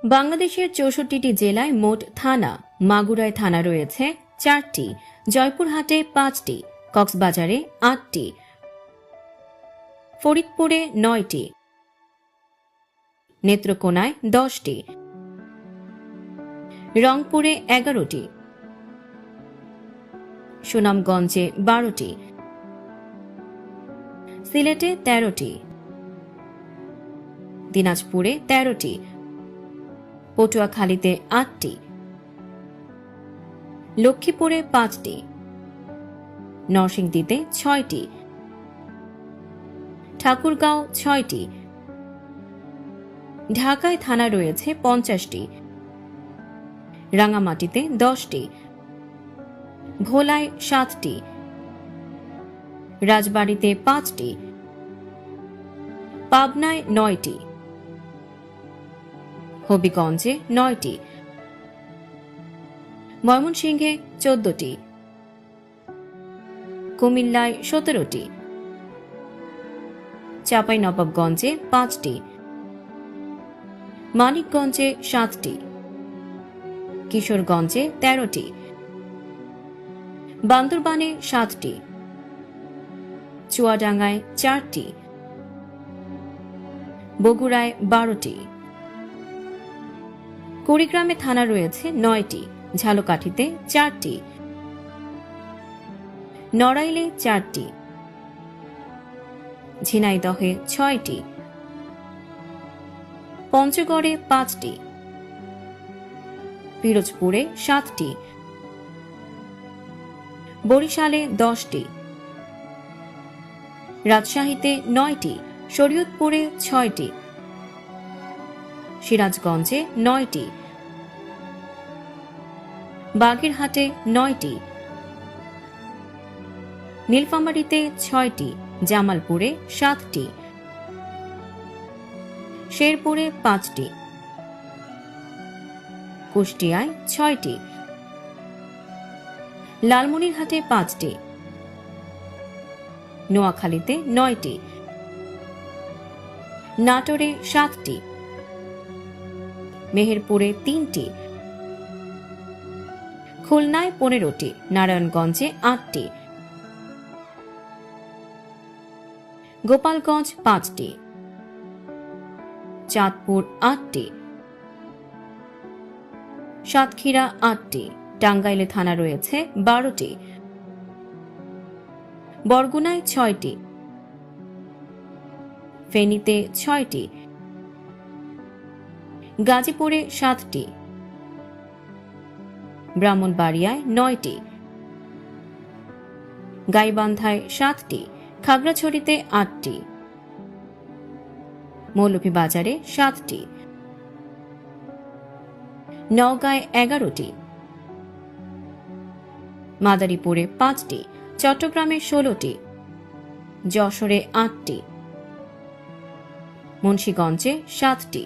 বাংলাদেশের ৬৪টি জেলায় মোট থানা। মাগুরায় থানা রয়েছে ৪টি, জয়পুরহাটে ৫টি, কক্সবাজারে ৮টি, ফরিদপুরে ৯টি, নেত্রকোনায় ১০টি, রংপুরে ১১টি, সুনামগঞ্জে ১২টি, সিলেটে ১৩টি, দিনাজপুরে ১৩টি, পটুয়াখালীতে ৮টি, লক্ষ্মীপুরে ৫টি, নরসিংদীতে ৬টি, ঠাকুরগাঁও ৬টি, ঢাকায় থানা রয়েছে ৫০টি, রাঙামাটিতে ১০টি, ভোলায় ৭টি, রাজবাড়ীতে ৫টি, পাবনায় ৯টি, হবিগঞ্জে ৯টি, ময়মনসিংহে ১৪টি, কুমিল্লায় ১৭টি, চাঁপাইনবাবগঞ্জে ৫টি, মানিকগঞ্জে ৭টি, কিশোরগঞ্জে ১৩টি, বান্দরবানে ৭টি, চুয়াডাঙ্গায় ৪টি, বগুড়ায় ১২টি, কুড়িগ্রামে থানা রয়েছে ৯টি, ঝালকাঠিতে ৪টি, নড়াইলে ৪টি, ঝিনাইদহে ৬টি, পঞ্চগড়ে ৫টি, পিরোজপুরে ৭টি, বরিশালে ১০টি, রাজশাহীতে ৯টি, শরীয়তপুরে ৬টি, সিরাজগঞ্জে ৯টি, বাগেরহাটে ৯টি, নীলফামারীতে ৬টি, জামালপুরে ৭টি, শেরপুরে ৫টি, কুষ্টিয়ায় ৬টি, লালমনিরহাটে ৫টি, নোয়াখালীতে ৯টি, নাটোরে ৭টি, মেহেরপুরে ৩টি, খুলনায় ১৫টি, নারায়ণগঞ্জে ৮টি, গোপালগঞ্জ ৫টি, চাঁদপুর ৮টি, সাতক্ষীরা ৮টি, টাঙ্গাইলে থানা রয়েছে ১২টি, বরগুনায় ৬টি, ফেনীতে ৬টি, গাজীপুরে ৭টি, ব্রাহ্মণবাড়িয়ায় ৯টি, গাইবান্ধায় ৭টি, খাগড়াছড়িতে ৮টি, মৌলভীবাজারে ৭টি, নওগাঁয় ১১টি, মাদারীপুরে ৫টি, চট্টগ্রামে ১৬টি, যশোরে ৮টি, মুন্সিগঞ্জে ৭টি।